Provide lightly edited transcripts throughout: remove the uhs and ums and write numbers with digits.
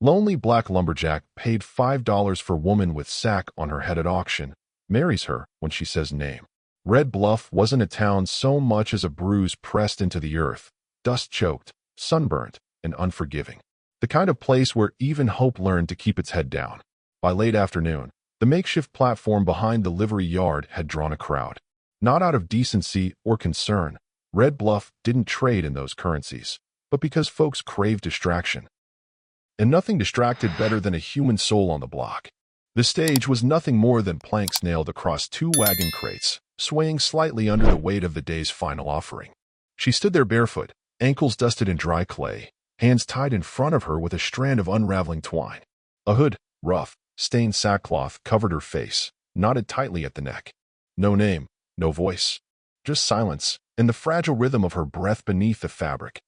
Lonely black lumberjack paid $5 for woman with sack on her head at auction, marries her when she says name. Red Bluff wasn't a town so much as a bruise pressed into the earth, dust-choked, sunburnt, and unforgiving. The kind of place where even hope learned to keep its head down. By late afternoon, the makeshift platform behind the livery yard had drawn a crowd. Not out of decency or concern, Red Bluff didn't trade in those currencies, but because folks craved distraction. And nothing distracted better than a human soul on the block. The stage was nothing more than planks nailed across two wagon crates, swaying slightly under the weight of the day's final offering. She stood there barefoot, ankles dusted in dry clay, hands tied in front of her with a strand of unraveling twine. A hood, rough, stained sackcloth covered her face, knotted tightly at the neck. No name, no voice, just silence and the fragile rhythm of her breath beneath the fabric.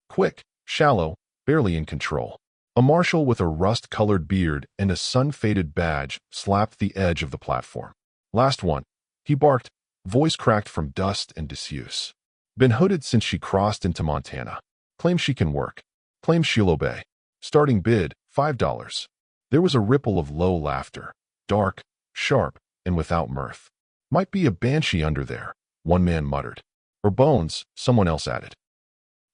Quick, shallow, barely in control. A marshal with a rust-colored beard and a sun-faded badge slapped the edge of the platform. Last one, he barked, voice cracked from dust and disuse. Been hooded since she crossed into Montana. Claims she can work. Claims she'll obey. Starting bid, $5. There was a ripple of low laughter, dark, sharp, and without mirth. Might be a banshee under there, one man muttered. Or bones, someone else added.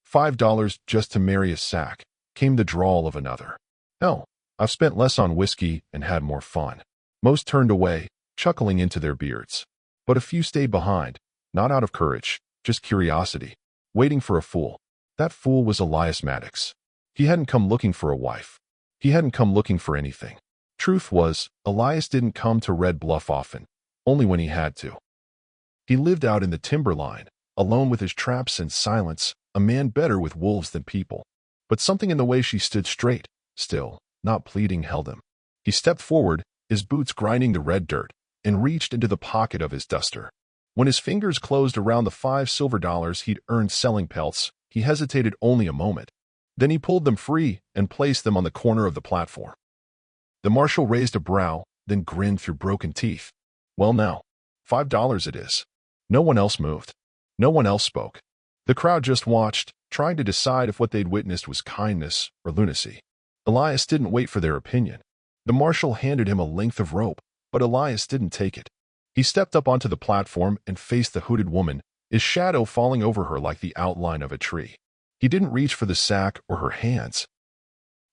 $5 just to marry a sack, came the drawl of another. Hell, I've spent less on whiskey and had more fun. Most turned away, chuckling into their beards. But a few stayed behind, not out of courage, just curiosity, waiting for a fool. That fool was Elias Maddox. He hadn't come looking for a wife. He hadn't come looking for anything. Truth was, Elias didn't come to Red Bluff often, only when he had to. He lived out in the timberline, alone with his traps and silence, a man better with wolves than people. But something in the way she stood straight, still, not pleading, held him. He stepped forward, his boots grinding the red dirt, and reached into the pocket of his duster. When his fingers closed around the $5 silver he'd earned selling pelts, he hesitated only a moment. Then he pulled them free and placed them on the corner of the platform. The marshal raised a brow, then grinned through broken teeth. Well now, $5 it is. No one else moved. No one else spoke. The crowd just watched, trying to decide if what they'd witnessed was kindness or lunacy. Elias didn't wait for their opinion. The marshal handed him a length of rope, but Elias didn't take it. He stepped up onto the platform and faced the hooded woman, his shadow falling over her like the outline of a tree. He didn't reach for the sack or her hands.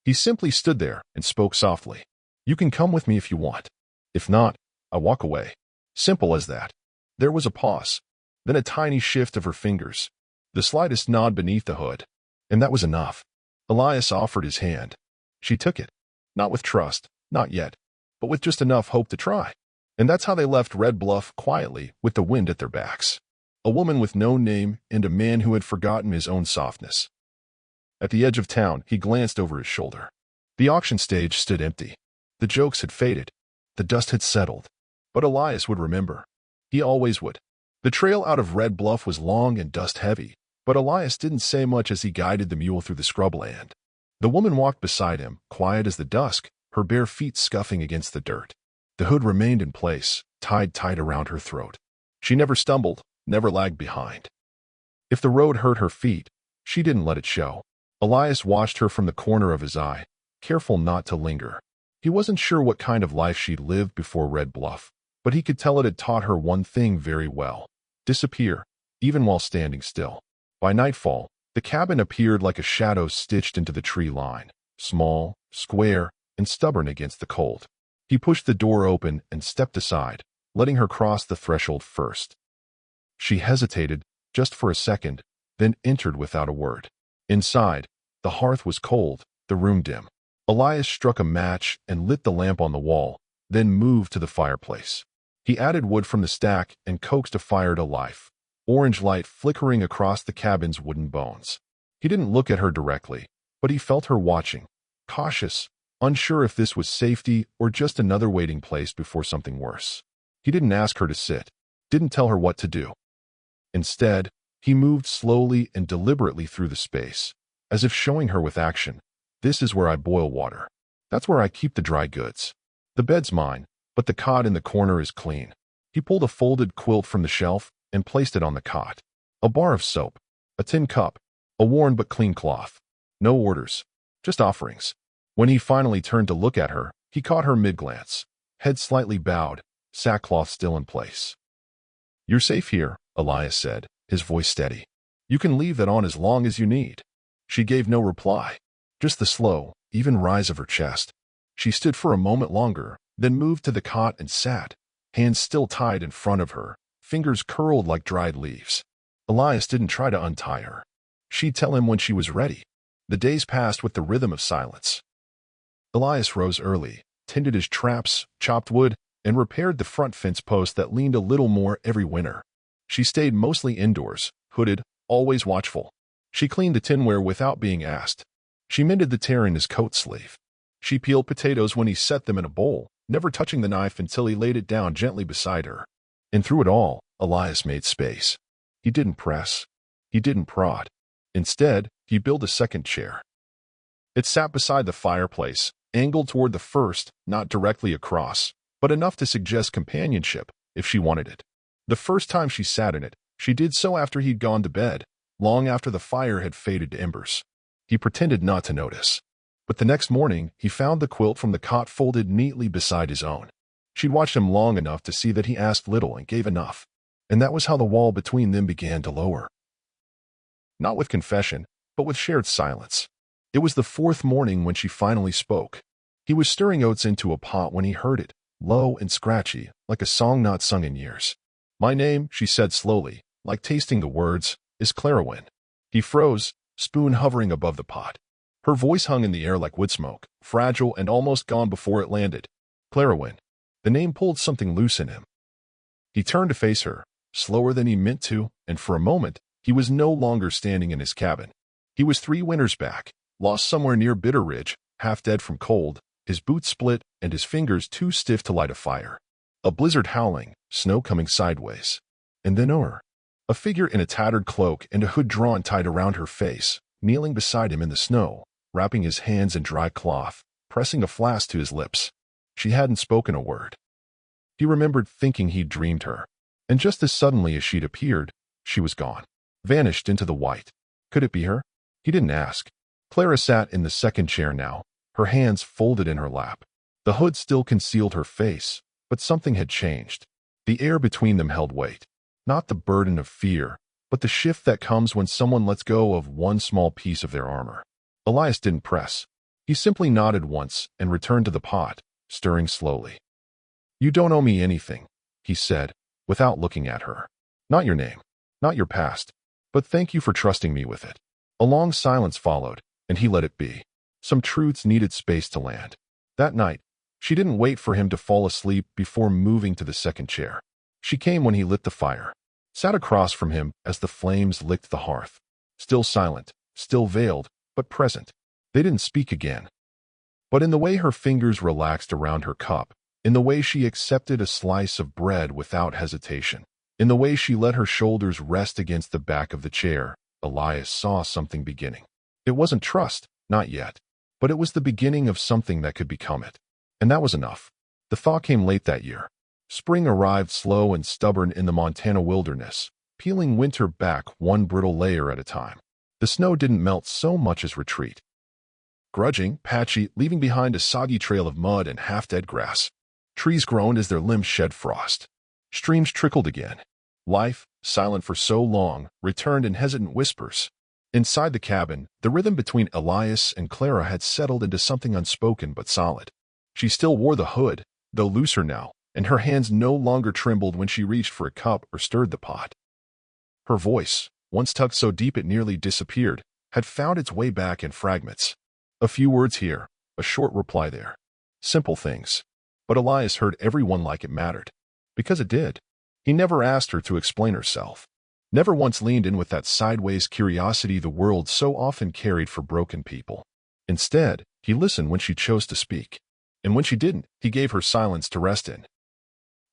He simply stood there and spoke softly. You can come with me if you want. If not, I walk away. Simple as that. There was a pause, then a tiny shift of her fingers, the slightest nod beneath the hood, and that was enough. Elias offered his hand. She took it, not with trust, not yet, but with just enough hope to try. And that's how they left Red Bluff quietly with the wind at their backs. A woman with no name and a man who had forgotten his own softness. At the edge of town, he glanced over his shoulder. The auction stage stood empty. The jokes had faded. The dust had settled. But Elias would remember. He always would. The trail out of Red Bluff was long and dust-heavy, but Elias didn't say much as he guided the mule through the scrubland. The woman walked beside him, quiet as the dusk, her bare feet scuffing against the dirt. The hood remained in place, tied tight around her throat. She never stumbled, never lagged behind. If the road hurt her feet, she didn't let it show. Elias watched her from the corner of his eye, careful not to linger. He wasn't sure what kind of life she'd lived before Red Bluff, but he could tell it had taught her one thing very well: disappear, even while standing still. By nightfall, the cabin appeared like a shadow stitched into the tree line, small, square, and stubborn against the cold. He pushed the door open and stepped aside, letting her cross the threshold first. She hesitated, just for a second, then entered without a word. Inside, the hearth was cold, the room dim. Elias struck a match and lit the lamp on the wall, then moved to the fireplace. He added wood from the stack and coaxed a fire to life, orange light flickering across the cabin's wooden bones. He didn't look at her directly, but he felt her watching, cautious, unsure if this was safety or just another waiting place before something worse. He didn't ask her to sit, didn't tell her what to do. Instead, he moved slowly and deliberately through the space, as if showing her with action, this is where I boil water. That's where I keep the dry goods. The bed's mine, but the cot in the corner is clean. He pulled a folded quilt from the shelf and placed it on the cot. A bar of soap, a tin cup, a worn but clean cloth. No orders, just offerings. When he finally turned to look at her, he caught her mid-glance, head slightly bowed, sackcloth still in place. "You're safe here," Elias said, his voice steady. "You can leave that on as long as you need." She gave no reply, just the slow, even rise of her chest. She stood for a moment longer, then moved to the cot and sat, hands still tied in front of her, fingers curled like dried leaves. Elias didn't try to untie her. She'd tell him when she was ready. The days passed with the rhythm of silence. Elias rose early, tended his traps, chopped wood, and repaired the front fence post that leaned a little more every winter. She stayed mostly indoors, hooded, always watchful. She cleaned the tinware without being asked. She mended the tear in his coat sleeve. She peeled potatoes when he set them in a bowl, never touching the knife until he laid it down gently beside her. And through it all, Elias made space. He didn't press. He didn't prod. Instead, he built a second chair. It sat beside the fireplace, angled toward the first, not directly across, but enough to suggest companionship, if she wanted it. The first time she sat in it, she did so after he'd gone to bed, long after the fire had faded to embers. He pretended not to notice. But the next morning, he found the quilt from the cot folded neatly beside his own. She'd watched him long enough to see that he asked little and gave enough. And that was how the wall between them began to lower. Not with confession, but with shared silence. It was the fourth morning when she finally spoke. He was stirring oats into a pot when he heard it, low and scratchy, like a song not sung in years. "My name," she said slowly, like tasting the words, "is Clarawin." He froze, spoon hovering above the pot. Her voice hung in the air like wood smoke, fragile and almost gone before it landed. Clarawin. The name pulled something loose in him. He turned to face her, slower than he meant to, and for a moment, he was no longer standing in his cabin. He was 3 winters back, lost somewhere near Bitter Ridge, half dead from cold, his boots split and his fingers too stiff to light a fire. A blizzard howling, snow coming sideways. And then a figure in a tattered cloak and a hood drawn tight around her face, kneeling beside him in the snow, wrapping his hands in dry cloth, pressing a flask to his lips. She hadn't spoken a word. He remembered thinking he'd dreamed her. And just as suddenly as she'd appeared, she was gone. Vanished into the white. Could it be her? He didn't ask. Clara sat in the second chair now, her hands folded in her lap. The hood still concealed her face, but something had changed. The air between them held weight. Not the burden of fear, but the shift that comes when someone lets go of one small piece of their armor. Elias didn't press. He simply nodded once and returned to the pot, stirring slowly. "You don't owe me anything," he said, without looking at her. "Not your name, not your past, but thank you for trusting me with it." A long silence followed, and he let it be. Some truths needed space to land. That night, she didn't wait for him to fall asleep before moving to the second chair. She came when he lit the fire, sat across from him as the flames licked the hearth. Still silent, still veiled, but present. They didn't speak again. But in the way her fingers relaxed around her cup, in the way she accepted a slice of bread without hesitation, in the way she let her shoulders rest against the back of the chair, Elias saw something beginning. It wasn't trust, not yet, but it was the beginning of something that could become it. And that was enough. The thaw came late that year. Spring arrived slow and stubborn in the Montana wilderness, peeling winter back one brittle layer at a time. The snow didn't melt so much as retreat. Grudging, patchy, leaving behind a soggy trail of mud and half-dead grass. Trees groaned as their limbs shed frost. Streams trickled again. Life, silent for so long, returned in hesitant whispers. Inside the cabin, the rhythm between Elias and Clara had settled into something unspoken but solid. She still wore the hood, though looser now, and her hands no longer trembled when she reached for a cup or stirred the pot. Her voice, once tucked so deep it nearly disappeared, had found its way back in fragments. A few words here, a short reply there. Simple things. But Elias heard every one like it mattered. Because it did. He never asked her to explain herself. Never once leaned in with that sideways curiosity the world so often carried for broken people. Instead, he listened when she chose to speak. And when she didn't, he gave her silence to rest in.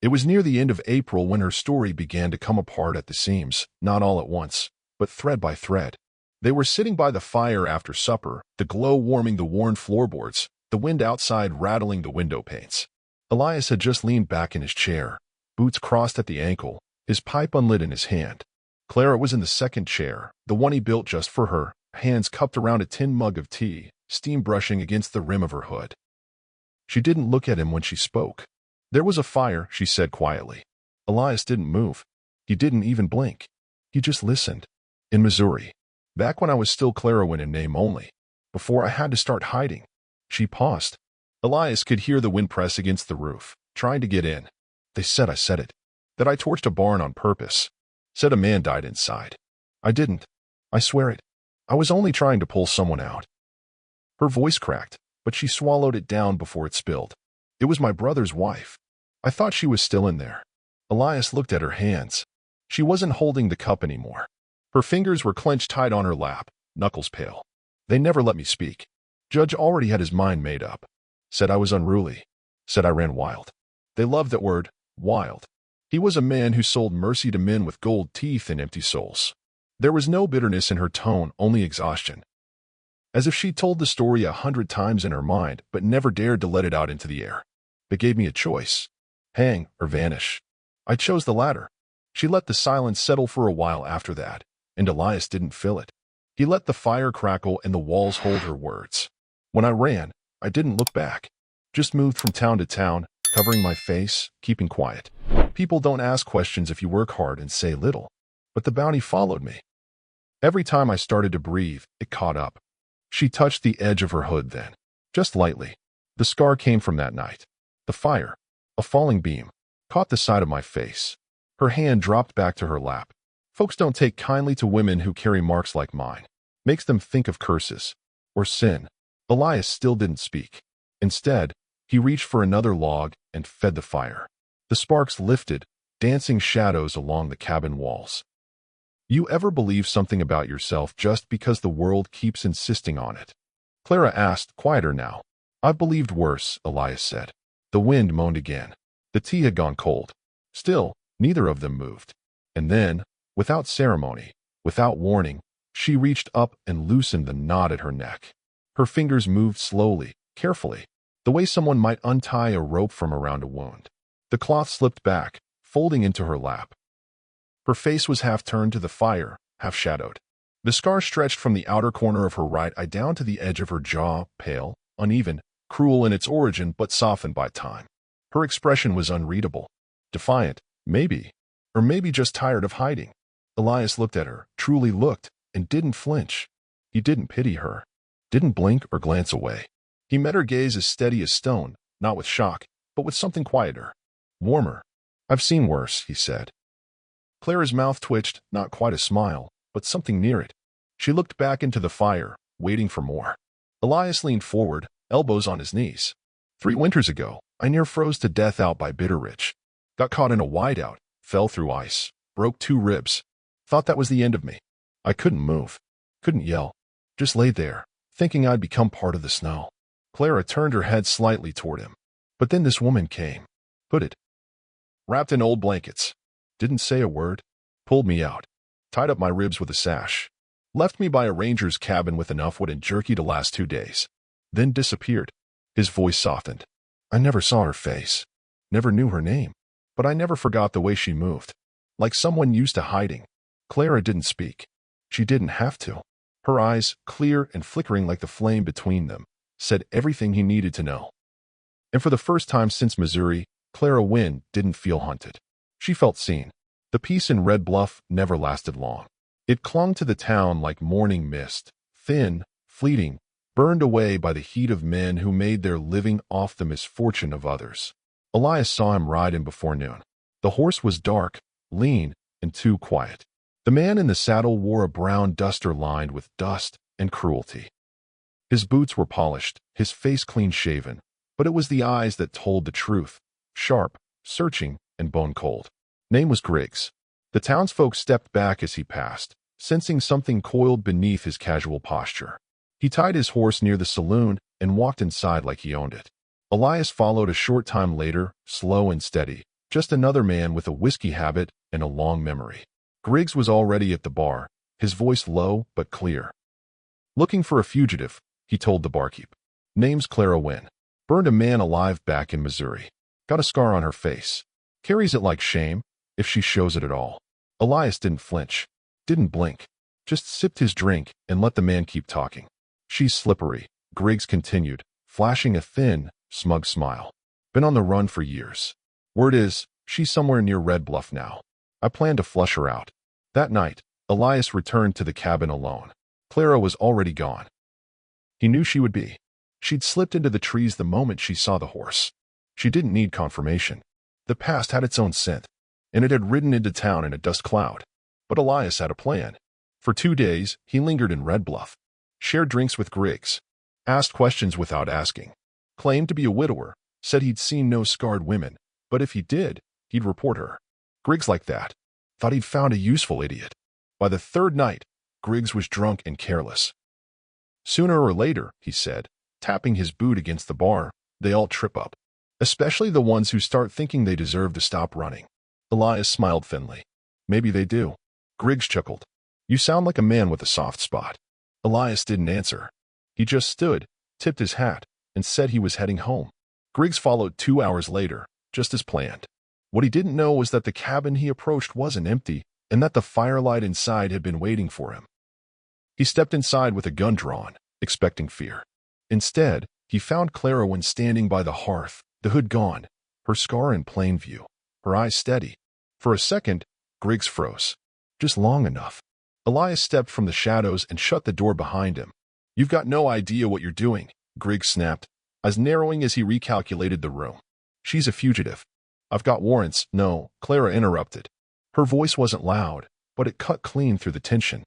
It was near the end of April when her story began to come apart at the seams, not all at once, but thread by thread. They were sitting by the fire after supper, the glow warming the worn floorboards, the wind outside rattling the window panes. Elias had just leaned back in his chair, boots crossed at the ankle, his pipe unlit in his hand. Clara was in the second chair, the one he built just for her, hands cupped around a tin mug of tea, steam brushing against the rim of her hood. She didn't look at him when she spoke. "There was a fire," she said quietly. Elias didn't move. He didn't even blink. He just listened. "In Missouri. Back when I was still Clariwin in name only. Before I had to start hiding." She paused. Elias could hear the wind press against the roof, trying to get in. "They said I said it. That I torched a barn on purpose. Said a man died inside. I didn't. I swear it. I was only trying to pull someone out." Her voice cracked, but she swallowed it down before it spilled. "It was my brother's wife. I thought she was still in there." Elias looked at her hands. She wasn't holding the cup anymore. Her fingers were clenched tight on her lap, knuckles pale. "They never let me speak. Judge already had his mind made up. Said I was unruly. Said I ran wild. They loved that word, wild. He was a man who sold mercy to men with gold teeth and empty souls." There was no bitterness in her tone, only exhaustion. As if she'd told the story 100 times in her mind, but never dared to let it out into the air. "They gave me a choice. Hang or vanish. I chose the latter." She let the silence settle for a while after that, and Elias didn't fill it. He let the fire crackle and the walls hold her words. "When I ran, I didn't look back. Just moved from town to town, covering my face, keeping quiet. People don't ask questions if you work hard and say little. But the bounty followed me. Every time I started to breathe, it caught up." She touched the edge of her hood then, just lightly. "The scar came from that night. The fire, a falling beam, caught the side of my face." Her hand dropped back to her lap. "Folks don't take kindly to women who carry marks like mine. Makes them think of curses. Or sin." Elias still didn't speak. Instead, he reached for another log and fed the fire. The sparks lifted, dancing shadows along the cabin walls. "You ever believe something about yourself just because the world keeps insisting on it?" Clara asked, quieter now. "I've believed worse," Elias said. The wind moaned again. The tea had gone cold. Still, neither of them moved. And then, without ceremony, without warning, she reached up and loosened the knot at her neck. Her fingers moved slowly, carefully, the way someone might untie a rope from around a wound. The cloth slipped back, folding into her lap. Her face was half turned to the fire, half shadowed. The scar stretched from the outer corner of her right eye down to the edge of her jaw, pale, uneven, cruel in its origin but softened by time. Her expression was unreadable. Defiant, maybe. Or maybe just tired of hiding. Elias looked at her, truly looked, and didn't flinch. He didn't pity her. Didn't blink or glance away. He met her gaze as steady as stone, not with shock, but with something quieter. Warmer. "I've seen worse," he said. Clara's mouth twitched, not quite a smile, but something near it. She looked back into the fire, waiting for more. Elias leaned forward, elbows on his knees. 3 winters ago, I near froze to death out by Bitterrich. Got caught in a whiteout, fell through ice, broke 2 ribs. Thought that was the end of me. I couldn't move, couldn't yell. Just lay there, thinking I'd become part of the snow." Clara turned her head slightly toward him. "But then this woman came. Hooded. Wrapped in old blankets. Didn't say a word. Pulled me out. Tied up my ribs with a sash. Left me by a ranger's cabin with enough wood and jerky to last 2 days. Then disappeared." His voice softened. "I never saw her face. Never knew her name. But I never forgot the way she moved. Like someone used to hiding." Clara didn't speak. She didn't have to. Her eyes, clear and flickering like the flame between them, said everything he needed to know. And for the first time since Missouri, Clara Wynne didn't feel hunted. She felt seen. The peace in Red Bluff never lasted long. It clung to the town like morning mist, thin, fleeting, burned away by the heat of men who made their living off the misfortune of others. Elias saw him ride in before noon. The horse was dark, lean, and too quiet. The man in the saddle wore a brown duster lined with dust and cruelty. His boots were polished, his face clean-shaven, but it was the eyes that told the truth, sharp, searching, and bone-cold. Name was Griggs. The townsfolk stepped back as he passed, sensing something coiled beneath his casual posture. He tied his horse near the saloon and walked inside like he owned it. Elias followed a short time later, slow and steady, just another man with a whiskey habit and a long memory. Griggs was already at the bar, his voice low but clear. "Looking for a fugitive," he told the barkeep. "Name's Clara Wynne. Burned a man alive back in Missouri. Got a scar on her face. Carries it like shame, if she shows it at all." Elias didn't flinch, didn't blink, just sipped his drink and let the man keep talking. "She's slippery," Griggs continued, flashing a thin, smug smile. Been on the run for years. Word is, she's somewhere near Red Bluff now. I plan to flush her out. That night, Elias returned to the cabin alone. Clara was already gone. He knew she would be. She'd slipped into the trees the moment she saw the horse. She didn't need confirmation. The past had its own scent, and it had ridden into town in a dust cloud. But Elias had a plan. For 2 days, he lingered in Red Bluff, shared drinks with Griggs, asked questions without asking, claimed to be a widower, said he'd seen no scarred women, but if he did, he'd report her. Griggs liked that. Thought he'd found a useful idiot. By the 3rd night, Griggs was drunk and careless. Sooner or later, he said, tapping his boot against the bar, they all trip up. Especially the ones who start thinking they deserve to stop running. Elias smiled thinly. Maybe they do. Griggs chuckled. You sound like a man with a soft spot. Elias didn't answer. He just stood, tipped his hat, and said he was heading home. Griggs followed 2 hours later, just as planned. What he didn't know was that the cabin he approached wasn't empty, and that the firelight inside had been waiting for him. He stepped inside with a gun drawn, expecting fear. Instead, he found Clara when standing by the hearth, the hood gone, her scar in plain view, her eyes steady. For a second, Griggs froze. Just long enough. Elias stepped from the shadows and shut the door behind him. You've got no idea what you're doing, Griggs snapped, as narrowing as he recalculated the room. She's a fugitive. I've got warrants. No, Clara interrupted. Her voice wasn't loud, but it cut clean through the tension.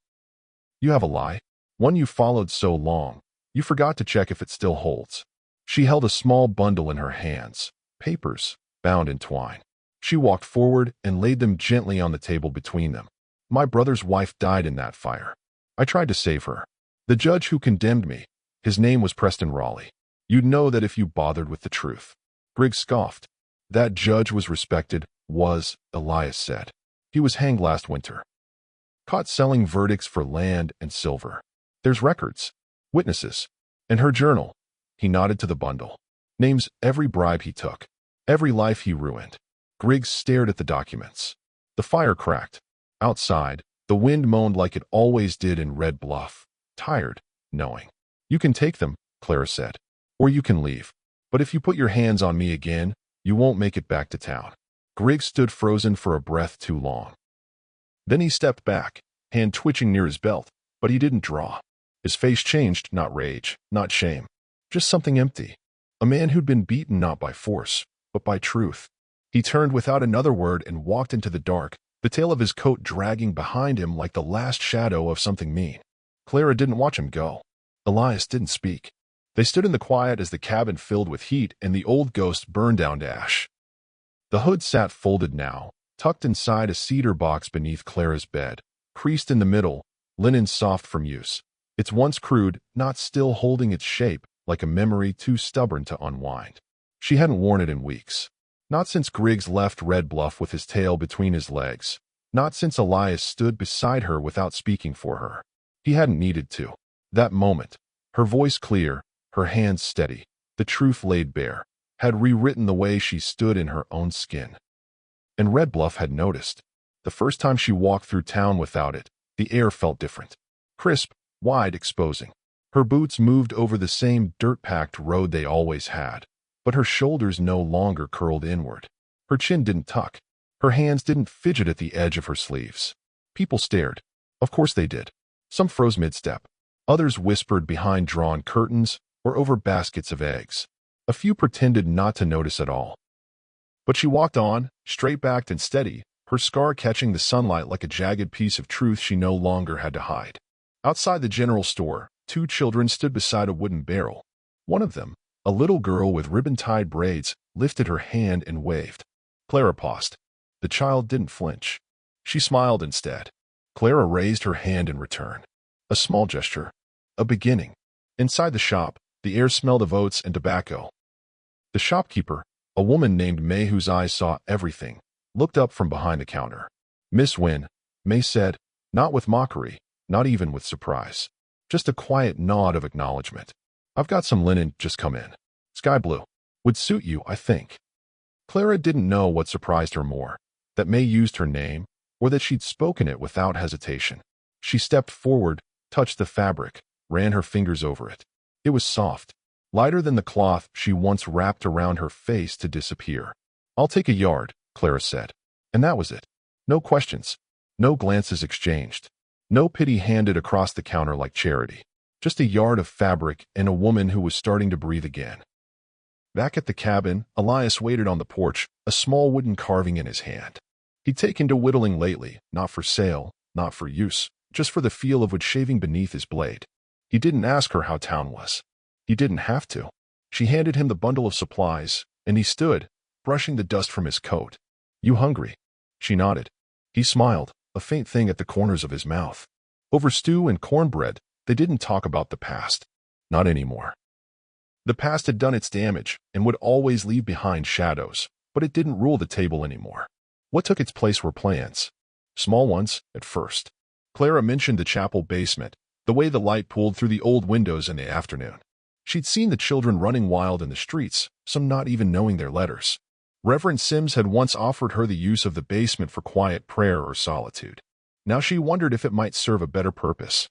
You have a lie. One you followed so long, you forgot to check if it still holds. She held a small bundle in her hands, papers, bound in twine. She walked forward and laid them gently on the table between them. My brother's wife died in that fire. I tried to save her. The judge who condemned me, his name was Preston Raleigh. You'd know that if you bothered with the truth. Griggs scoffed. That judge was respected, Elias said. He was hanged last winter. Caught selling verdicts for land and silver. There's records, witnesses, and her journal. He nodded to the bundle. Names every bribe he took, every life he ruined. Griggs stared at the documents. The fire cracked. Outside, the wind moaned like it always did in Red Bluff, tired, knowing. You can take them, Clara said, or you can leave. But if you put your hands on me again, you won't make it back to town. Griggs stood frozen for a breath too long. Then he stepped back, hand twitching near his belt, but he didn't draw. His face changed, not rage, not shame, just something empty. A man who'd been beaten not by force, but by truth. He turned without another word and walked into the dark, the tail of his coat dragging behind him like the last shadow of something mean. Clara didn't watch him go. Elias didn't speak. They stood in the quiet as the cabin filled with heat and the old ghost burned down to ash. The hood sat folded now, tucked inside a cedar box beneath Clara's bed, creased in the middle, linen soft from use. Its once crude, not still holding its shape, like a memory too stubborn to unwind. She hadn't worn it in weeks. Not since Griggs left Red Bluff with his tail between his legs. Not since Elias stood beside her without speaking for her. He hadn't needed to. That moment, her voice clear, her hands steady, the truth laid bare, had rewritten the way she stood in her own skin. And Red Bluff had noticed. The first time she walked through town without it, the air felt different. Crisp, wide, exposing. Her boots moved over the same dirt-packed road they always had, but her shoulders no longer curled inward. Her chin didn't tuck. Her hands didn't fidget at the edge of her sleeves. People stared. Of course they did. Some froze mid-step. Others whispered behind drawn curtains or over baskets of eggs. A few pretended not to notice at all. But she walked on, straight-backed and steady, her scar catching the sunlight like a jagged piece of truth she no longer had to hide. Outside the general store, 2 children stood beside a wooden barrel. One of them, a little girl with ribbon-tied braids, lifted her hand and waved. Clara paused. The child didn't flinch. She smiled instead. Clara raised her hand in return. A small gesture. A beginning. Inside the shop, the air smelled of oats and tobacco. The shopkeeper, a woman named May whose eyes saw everything, looked up from behind the counter. Miss Wynne, May said, not with mockery, not even with surprise. Just a quiet nod of acknowledgement. I've got some linen just come in. Sky blue. Would suit you, I think. Clara didn't know what surprised her more, that May used her name, or that she'd spoken it without hesitation. She stepped forward, touched the fabric, ran her fingers over it. It was soft, lighter than the cloth she once wrapped around her face to disappear. "I'll take a yard," Clara said. And that was it. No questions. No glances exchanged. No pity handed across the counter like charity. Just a yard of fabric and a woman who was starting to breathe again. Back at the cabin, Elias waited on the porch, a small wooden carving in his hand. He'd taken to whittling lately, not for sale, not for use, just for the feel of wood shaving beneath his blade. He didn't ask her how town was. He didn't have to. She handed him the bundle of supplies, and he stood, brushing the dust from his coat. "You hungry?" She nodded. He smiled, a faint thing at the corners of his mouth. Over stew and cornbread, they didn't talk about the past. Not anymore. The past had done its damage and would always leave behind shadows, but it didn't rule the table anymore. What took its place were plans. Small ones, at first. Clara mentioned the chapel basement, the way the light pulled through the old windows in the afternoon. She'd seen the children running wild in the streets, some not even knowing their letters. Reverend Sims had once offered her the use of the basement for quiet prayer or solitude. Now she wondered if it might serve a better purpose.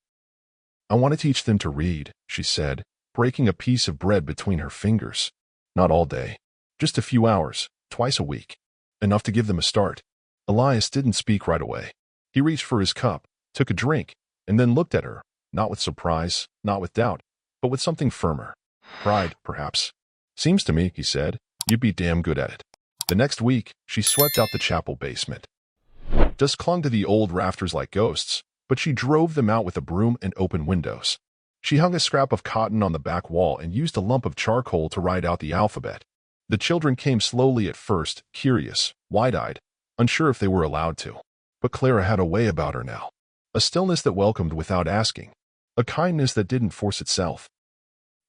"I want to teach them to read," she said, breaking a piece of bread between her fingers. "Not all day. Just a few hours, twice a week. Enough to give them a start." Elias didn't speak right away. He reached for his cup, took a drink, and then looked at her, not with surprise, not with doubt, but with something firmer. Pride, perhaps. "Seems to me," he said, "you'd be damn good at it." The next week, she swept out the chapel basement. Dust clung to the old rafters like ghosts, but she drove them out with a broom and open windows. She hung a scrap of cotton on the back wall and used a lump of charcoal to write out the alphabet. The children came slowly at first, curious, wide-eyed, unsure if they were allowed to. But Clara had a way about her now. A stillness that welcomed without asking. A kindness that didn't force itself.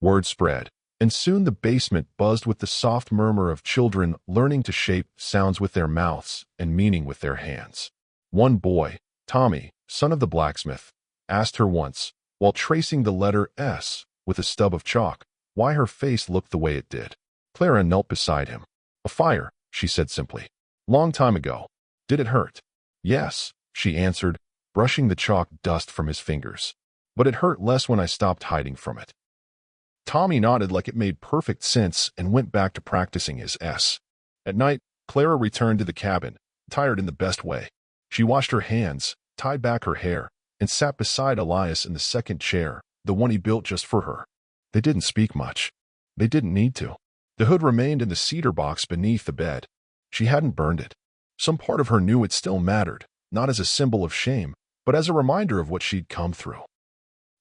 Word spread, and soon the basement buzzed with the soft murmur of children learning to shape sounds with their mouths and meaning with their hands. One boy, Tommy, son of the blacksmith, asked her once, while tracing the letter S with a stub of chalk, why her face looked the way it did. Clara knelt beside him. "A fire," she said simply. "Long time ago. Did it hurt?" "Yes," she answered, brushing the chalk dust from his fingers. "But it hurt less when I stopped hiding from it." Tommy nodded like it made perfect sense and went back to practicing his S. At night, Clara returned to the cabin, tired in the best way. She washed her hands, tied back her hair, and sat beside Elias in the second chair, the one he built just for her. They didn't speak much. They didn't need to. The hood remained in the cedar box beneath the bed. She hadn't burned it. Some part of her knew it still mattered, not as a symbol of shame, but as a reminder of what she'd come through.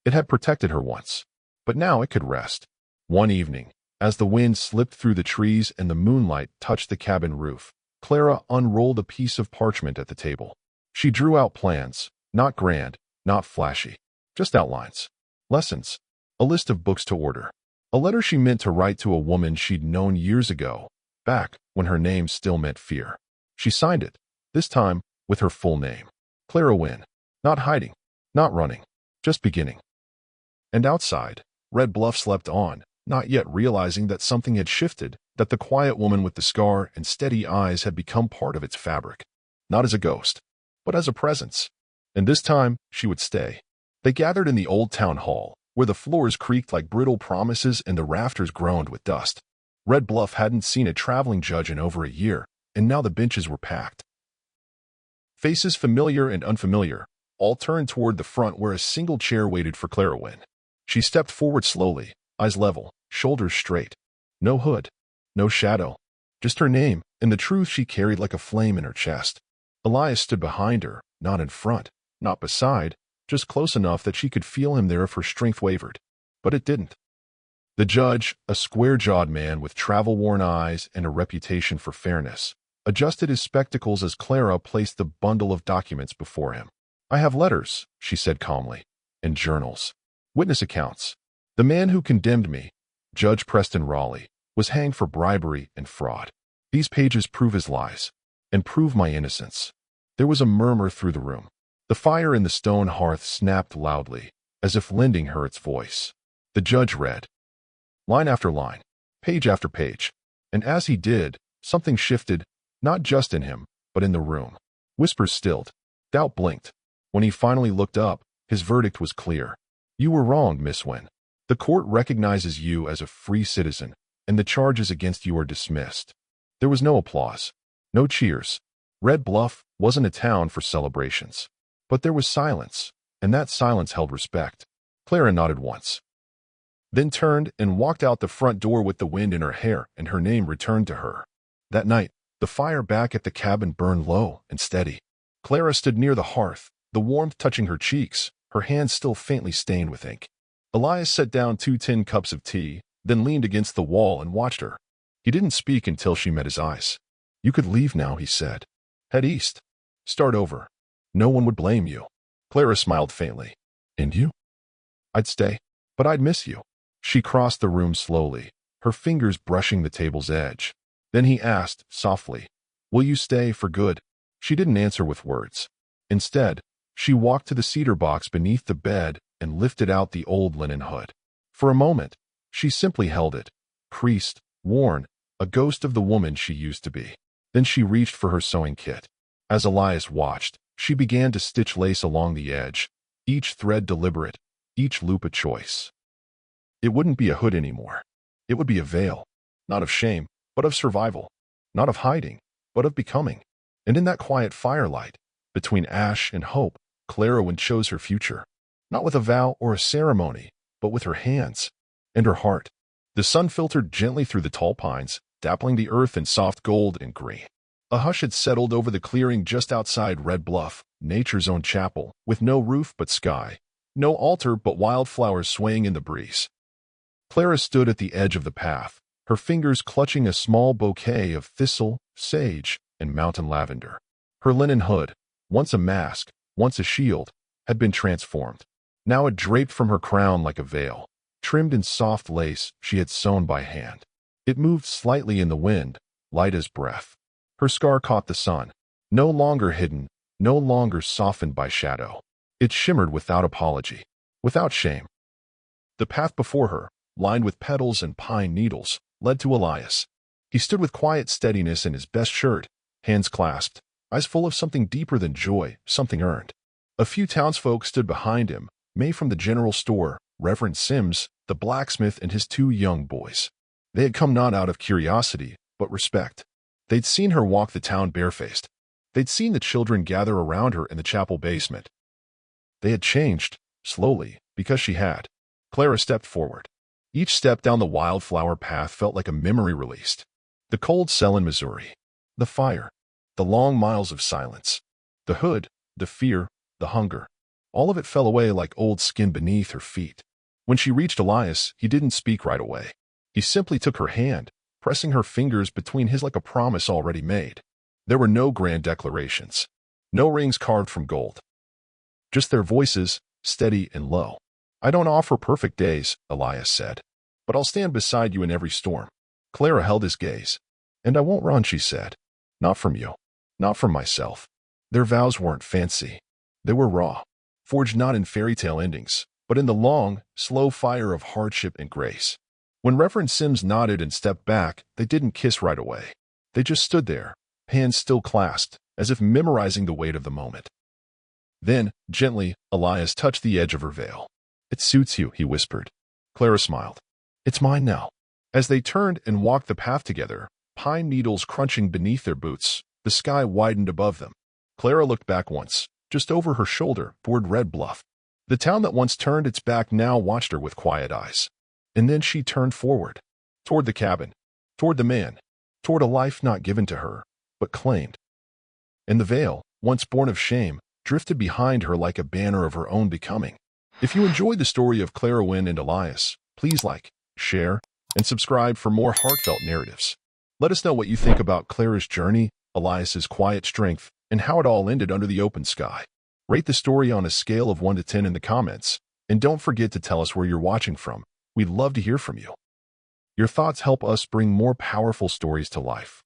It had protected her once. But now it could rest. One evening, as the wind slipped through the trees and the moonlight touched the cabin roof, Clara unrolled a piece of parchment at the table. She drew out plans, not grand, not flashy, just outlines, lessons, a list of books to order, a letter she meant to write to a woman she'd known years ago, back when her name still meant fear. She signed it, this time with her full name. Clara Wynne. Not hiding, not running, just beginning. And outside, Red Bluff slept on, not yet realizing that something had shifted, that the quiet woman with the scar and steady eyes had become part of its fabric. Not as a ghost, but as a presence. And this time, she would stay. They gathered in the old town hall, where the floors creaked like brittle promises and the rafters groaned with dust. Red Bluff hadn't seen a traveling judge in over a year, and now the benches were packed. Faces familiar and unfamiliar, all turned toward the front where a single chair waited for Clara Wynne. She stepped forward slowly, eyes level, shoulders straight. No hood, no shadow, just her name and the truth she carried like a flame in her chest. Elias stood behind her, not in front, not beside, just close enough that she could feel him there if her strength wavered. But it didn't. The judge, a square-jawed man with travel-worn eyes and a reputation for fairness, adjusted his spectacles as Clara placed the bundle of documents before him. "I have letters," she said calmly, "and journals. Witness accounts. The man who condemned me, Judge Preston Raleigh, was hanged for bribery and fraud. These pages prove his lies, and prove my innocence." There was a murmur through the room. The fire in the stone hearth snapped loudly, as if lending her its voice. The judge read, line after line, page after page, and as he did, something shifted, not just in him, but in the room. Whispers stilled. Doubt blinked. When he finally looked up, his verdict was clear. "You were wrong, Miss Wynne. The court recognizes you as a free citizen, and the charges against you are dismissed. There was no applause, no cheers. Red Bluff wasn't a town for celebrations. But there was silence, and that silence held respect. Clara nodded once, then turned and walked out the front door with the wind in her hair, and her name returned to her. That night, the fire back at the cabin burned low and steady. Clara stood near the hearth, the warmth touching her cheeks, her hands still faintly stained with ink. Elias set down 2 tin cups of tea, then leaned against the wall and watched her. He didn't speak until she met his eyes. "You could leave now," he said. "Head east. Start over. No one would blame you." Clara smiled faintly. "And you?" "I'd stay, but I'd miss you." She crossed the room slowly, her fingers brushing the table's edge. Then he asked, softly, "Will you stay for good?" She didn't answer with words. Instead, she walked to the cedar box beneath the bed and lifted out the old linen hood. For a moment, she simply held it, creased, worn, a ghost of the woman she used to be. Then she reached for her sewing kit. As Elias watched, she began to stitch lace along the edge, each thread deliberate, each loop a choice. It wouldn't be a hood anymore. It would be a veil, not of shame, but of survival, not of hiding, but of becoming. And in that quiet firelight, between ash and hope, Clara chose her future, not with a vow or a ceremony, but with her hands and her heart. The sun filtered gently through the tall pines, dappling the earth in soft gold and green. A hush had settled over the clearing just outside Red Bluff, nature's own chapel, with no roof but sky, no altar but wildflowers swaying in the breeze. Clara stood at the edge of the path, her fingers clutching a small bouquet of thistle, sage, and mountain lavender. Her linen hood, once a mask, once a shield, had been transformed. Now it draped from her crown like a veil, trimmed in soft lace she had sewn by hand. It moved slightly in the wind, light as breath. Her scar caught the sun, no longer hidden, no longer softened by shadow. It shimmered without apology, without shame. The path before her, lined with petals and pine needles, led to Elias. He stood with quiet steadiness in his best shirt, hands clasped, eyes full of something deeper than joy, something earned. A few townsfolk stood behind him, May from the general store, Reverend Sims, the blacksmith, and his 2 young boys. They had come not out of curiosity, but respect. They'd seen her walk the town barefaced. They'd seen the children gather around her in the chapel basement. They had changed, slowly, because she had. Clara stepped forward. Each step down the wildflower path felt like a memory released. The cold cell in Missouri. The fire. The long miles of silence. The hood. The fear. The hunger. All of it fell away like old skin beneath her feet. When she reached Elias, he didn't speak right away. He simply took her hand, pressing her fingers between his like a promise already made. There were no grand declarations. No rings carved from gold. Just their voices, steady and low. "I don't offer perfect days," Elias said, "but I'll stand beside you in every storm." Clara held his gaze. "And I won't run," she said. "Not from you. Not from myself." Their vows weren't fancy. They were raw, forged not in fairy tale endings, but in the long, slow fire of hardship and grace. When Reverend Sims nodded and stepped back, they didn't kiss right away. They just stood there, hands still clasped, as if memorizing the weight of the moment. Then, gently, Elias touched the edge of her veil. "It suits you," he whispered. Clara smiled. "It's mine now." As they turned and walked the path together, pine needles crunching beneath their boots, the sky widened above them. Clara looked back once, just over her shoulder, toward Red Bluff. The town that once turned its back now watched her with quiet eyes. And then she turned forward, toward the cabin, toward the man, toward a life not given to her, but claimed. And the veil, once born of shame, drifted behind her like a banner of her own becoming. If you enjoyed the story of Clara and Elias, please like, share, and subscribe for more heartfelt narratives. Let us know what you think about Clara's journey, Elias's quiet strength, and how it all ended under the open sky. Rate the story on a scale of 1 to 10 in the comments, and don't forget to tell us where you're watching from. We'd love to hear from you. Your thoughts help us bring more powerful stories to life.